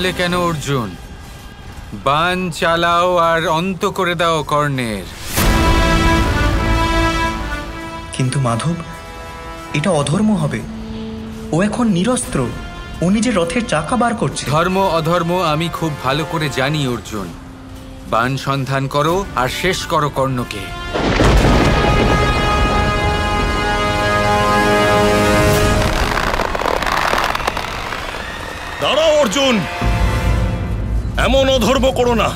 থামলে কেন অর্জুন? বাণ চালাও আর অন্ত করে দাও কর্ণের। কিন্তু মাধব, এটা অধর্ম হবে। ও এখন নিরস্ত্র, ও নিজের রথের চাকা বার করছে। ধর্ম অধর্ম আমি খুব ভালো করে জানি অর্জুন। বাণ সন্ধান করো আর শেষ করো কর্ণকে। দাঁড়াও অর্জুন, এমন অধর্ম করো না।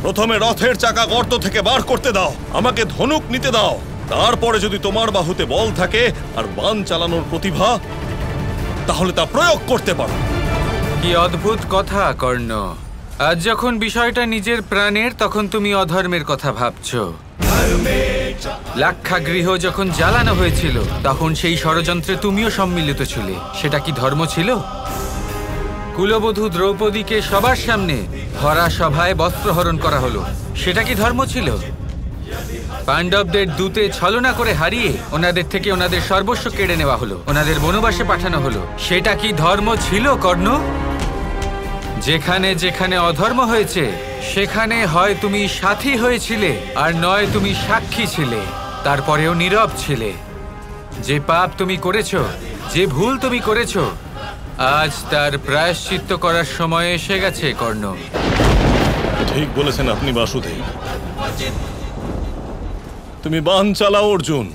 প্রথমে রথের চাকা গর্ত থেকে বার করতে দাও, আমাকে ধনুক নিতে দাও। তারপরে যদি তোমার বাহুতে বল থাকে আর বাণ চালানোর প্রতিভা, তাহলে তা প্রয়োগ করতে পারো। কি অদ্ভুত কথা কর্ণ! আজ যখন বিষয়টা নিজের প্রাণের, তখন তুমি অধর্মের কথা ভাবছো। লাক্ষাগৃহ যখন জ্বালানো হয়েছিল, তখন সেই ষড়যন্ত্রে তুমিও সম্মিলিত ছিলে। সেটা কি ধর্ম ছিল? কুলবধূ দ্রৌপদীকে সবার সামনে ভরা সভায় বস্ত্রহরণ করা হলো, সেটা কি ধর্ম ছিল? পাণ্ডবদের দূতে ছলনা করে হারিয়ে ওনাদের থেকে ওনাদের সর্বস্ব কেড়ে নেওয়া হলো, ওনাদের বনবাসে পাঠানো হলো, সেটা কি ধর্ম ছিল কর্ণ? যেখানে যেখানে অধর্ম হয়েছে, সেখানে হয় তুমি সাথী হয়েছিলে আর নয় তুমি সাক্ষী ছিলে, তারপরেও নীরব ছিলে। যে পাপ তুমি করেছো, যে ভুল তুমি করেছো, আজ তার প্রায়শ্চিত্ত করার সময় এসে গেছে কর্ণ। ঠিক বলেছেন আপনি বাসুদেব। তুমি বাণ চালাও অর্জুন,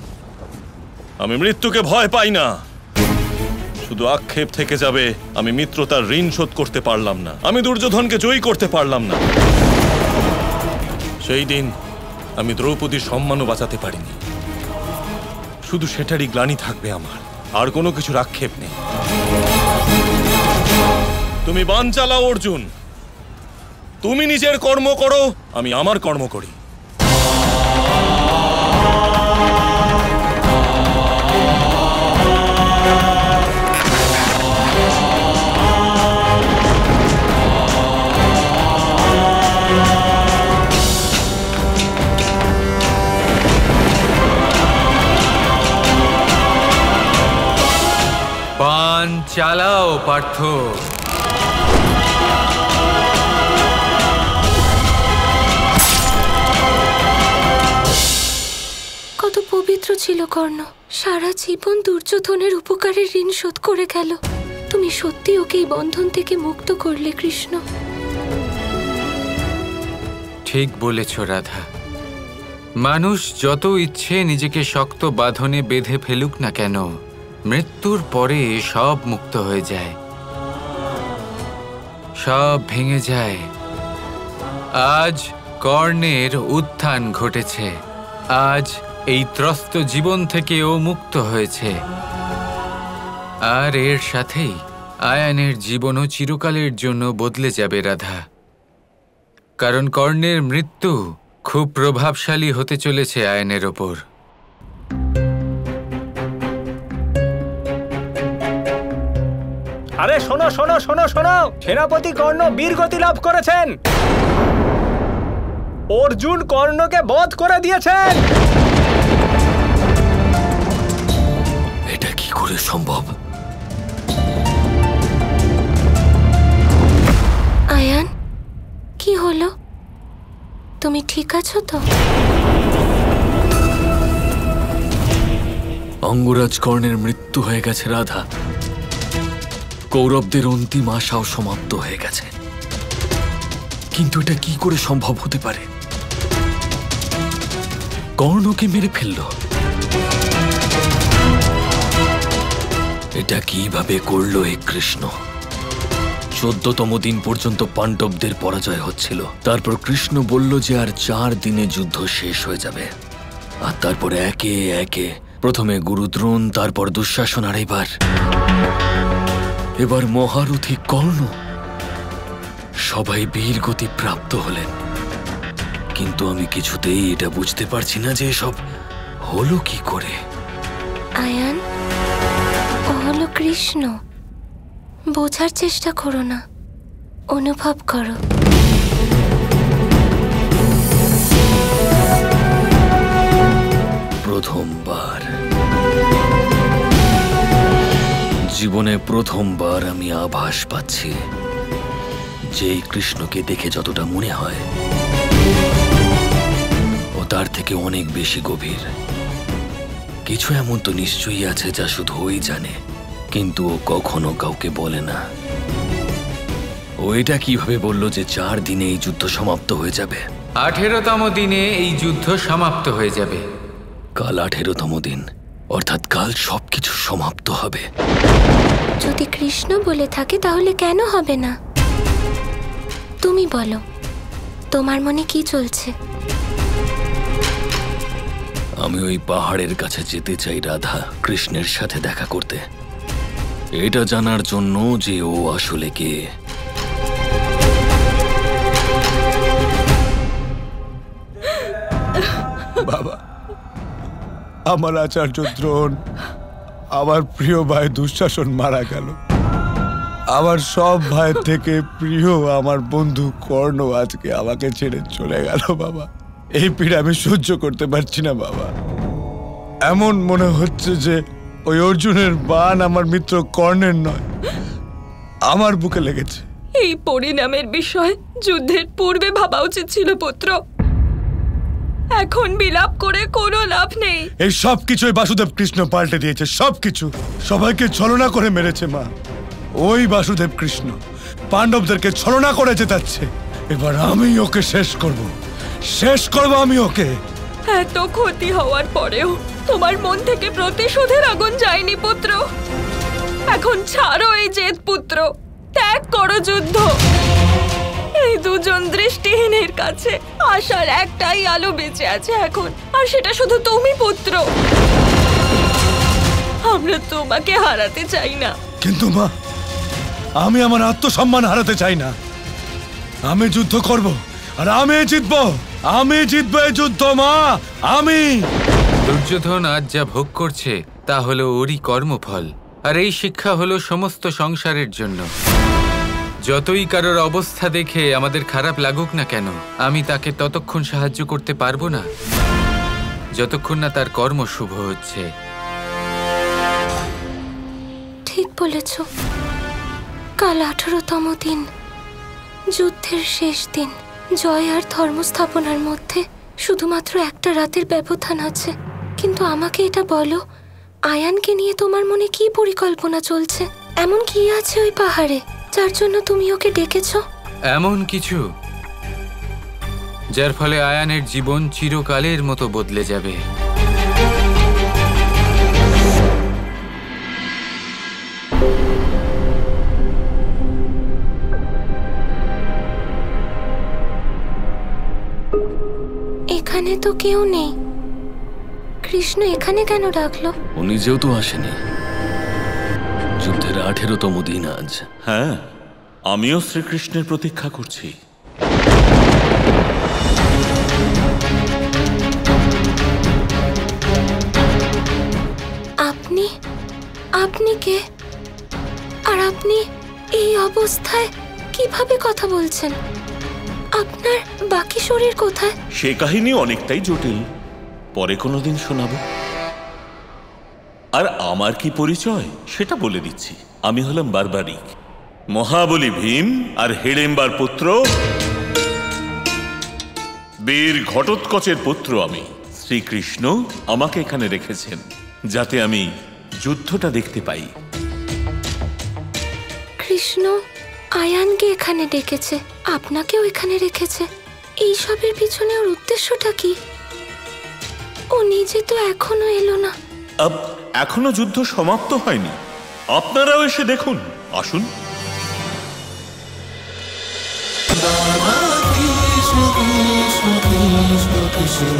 আমি মৃত্যুকে ভয় পাই না। শুধু আক্ষেপ থেকে যাবে আমি মিত্রতার ঋণ শোধ করতে পারলাম না, আমি দুর্যোধনকে জয়ী করতে পারলাম না। সেই দিন আমি দ্রৌপদীর সম্মানও বাঁচাতে পারিনি। শুধু সেটারই গ্লানি থাকবে আমার, আর কোনো কিছুর আক্ষেপ নেই। তুমি বাণ চালাও অর্জুন, তুমি নিজের কর্ম করো, আমি আমার কর্ম করি। বাণ চালাও পার্থ। কত পবিত্র ছিল কর্ণ, সারা জীবন দুর্যোধনের উপকারের ঋণ শোধ করে গেল। তুমি সত্যি ওকে এই বন্ধন থেকে মুক্ত করলে কৃষ্ণ। ঠিক বলেছ রাধা। মানুষ যত ইচ্ছে নিজেকে শক্ত বাঁধনে বেঁধে ফেলুক না কেন, মৃত্যুর পরে সব মুক্ত হয়ে যায়, সব ভেঙে যায়। আজ কর্ণের উত্থান ঘটেছে, আজ এই ত্রস্ত জীবন থেকেও মুক্ত হয়েছে। আর এর সাথেই আয়ানের জীবনও চিরকালের জন্য বদলে যাবে রাধা। কারণ কর্ণের মৃত্যু খুব প্রভাবশালী হতে চলেছে আয়ানের ওপর। আরে শোনো শোনো শোনো শোনো, সেনাপতি কর্ণ বীরগতি লাভ করেছেন। অর্জুন কর্ণকে বধ করে দিয়েছেন। এটা কি করে সম্ভব? আয়ান, কি হলো? তুমি ঠিক আছো তো? অঙ্গরাজ কর্ণের মৃত্যু হয়ে গেছে রাধা। কৌরবদের অন্তিম আশাও সমাপ্ত হয়ে গেছে। কিন্তু এটা কি করে সম্ভব হতে পারে? কর্ণকে মেরে ফেলল। এটা কিভাবে করলো এই কৃষ্ণ? 14তম দিন পর্যন্ত পাণ্ডবদের পরাজয় হচ্ছিল। তারপর কৃষ্ণ বলল যে আর 4 দিনে যুদ্ধ শেষ হয়ে যাবে। আর তারপরে একে একে প্রথমে গুরুদ্রোণ, তারপর দুঃশাসন, আর এবার মহারথী কর্ণ। সবাই বীর গতি প্রাপ্ত হলেন। কিন্তু আমি কিছুতেই এটা বুঝতে পারছি না যে এসব হলো কি করে। আয়ান, ও হলো কৃষ্ণ। বোঝার চেষ্টা করো না, অনুভব করো। প্রথমবার জীবনে প্রথমবার আমি আভাস পাচ্ছি যে এই কৃষ্ণকে দেখে যতটা মনে হয় ও তার থেকে অনেক বেশি গভীর। কিছু এমন তো নিশ্চয়ই আছে যা শুধু ওই জানে, কিন্তু ও কখনো কাউকে বলে না। ও এটা কিভাবে বলল যে 4 দিনে এই যুদ্ধ সমাপ্ত হয়ে যাবে? 18তম দিনে এই যুদ্ধ সমাপ্ত হয়ে যাবে। কাল 18তম দিন, অর্থাৎ কাল সবকিছু সমাপ্ত হবে। যদি কৃষ্ণ বলে থাকে তাহলে কেন হবে না? তুমি বলো, তোমার মনে কি চলছে? আমি ওই পাহাড়ের কাছে যেতে চাই রাধা, কৃষ্ণের সাথে দেখা করতে, এটা জানার জন্য যে ও আসলে কে। বাবা, আমার আচার্য দ্রোণ, আমার প্রিয় ভাই দুঃশাসন মারা গেল। আমার সব ভাইয়ের থেকে প্রিয় আমার বন্ধু কর্ণ আজকে আমাকে ছেড়ে চলে গেল। বাবা, এই পীড়া আমি সহ্য করতে পারছি না। বাবা, এমন মনে হচ্ছে যে ওই অর্জুনের বাণ আমার মিত্র কর্ণের নয়, আমার বুকে লেগেছে। এই পরিণামের বিষয় যুদ্ধের পূর্বে ভাবা উচিত ছিল পুত্র। এখন বিলাপ করে কোনো লাভ নেই। এই সবকিছু বাসুদেব কৃষ্ণ পাল্টে দিয়েছে, সবকিছু। সবাইকে ছলনা করে মেরেছে মা। ওই বাসুদেব কৃষ্ণ পাণ্ডবদেরকে ছলনা করে জেতাচ্ছে। এবার আমি ওকে শেষ করব আমি ওকে। এত ক্ষতি হওয়ার পরেও তোমার মন থেকে প্রতিশোধের আগুন যায়নি পুত্র। এখন ছাড়ো এই জেদ পুত্র, ত্যাগ করো যুদ্ধ। এই দুজন দৃষ্টিহীনের কাছে আশার একটাই আলো বেঁচে আছে এখন, আর সেটা শুধু তুমি পুত্র। আমরা তোমাকে হারাতে চাই না। কিন্তু মা, আমি আমার আত্মসম্মান হারাতে চাই না। আমি যুদ্ধ করব, আর আমি জিতবো এই যুদ্ধ মা, আমি। দুর্যোধন আজ যা ভোগ করছে তা হলো ওরই কর্মফল, আর এই শিক্ষা হলো সমস্ত সংসারের জন্য। যতই কারোর অবস্থা দেখে আমাদের খারাপ লাগুক না কেন, আমি তাকে ততক্ষণ সাহায্য করতে পারবো না যতক্ষণ না তার কর্ম শুভ হচ্ছে। ঠিক বলেছ। কাল 18তম দিন, যুদ্ধের শেষ দিন। জয় আর ধর্মস্থাপনার মধ্যে শুধুমাত্র একটা রাতের ব্যবধান আছে। কিন্তু আমাকে এটা বলো, আয়ানকে নিয়ে তোমার মনে কি পরিকল্পনা চলছে? এমন কি আছে ওই পাহাড়ে যার জন্য তুমি ওকে ডেকেছ? এমন কিছু যার ফলে আয়ানের জীবন চিরকালের মতো বদলে যাবে। এখানে তো কেউ নেই। কৃষ্ণ এখানে কেন ডাকলো? ও নিজেও তো আসেনি। যুদ্ধের 18তম দিন আজ। হ্যাঁ, আমিও শ্রীকৃষ্ণের প্রতীক্ষা করছি। আপনি কে? আর আপনি এই অবস্থায় কিভাবে কথা বলছেন? আপনার বাকি শরীর কোথায়? সে কাহিনী অনেকটাই জটিল, পরে কোনোদিন শোনাবো। আর আমার কি পরিচয় সেটা বলে দিচ্ছি। আমি হলাম বারবারিক, মহাবলী ভীম আর হিড়িম্বার পুত্র, বীর ঘটোৎকচের পুত্র আমি। শ্রীকৃষ্ণ আমাকে এখানে রেখেছেন যাতে আমি যুদ্ধটা দেখতে পাই। কৃষ্ণ আয়ানকে এখানে ডেকেছে, আপনাকেও এখানে রেখেছে। এই সবের পিছনে ওর উদ্দেশ্যটা কি? ও নিজে তো এখনো এলো না। এখনো যুদ্ধ সমাপ্ত হয়নি, আপনারাও এসে দেখুন। আসুন। কৃষ্ণ কৃষ্ণ কৃষ্ণ কৃষ্ণ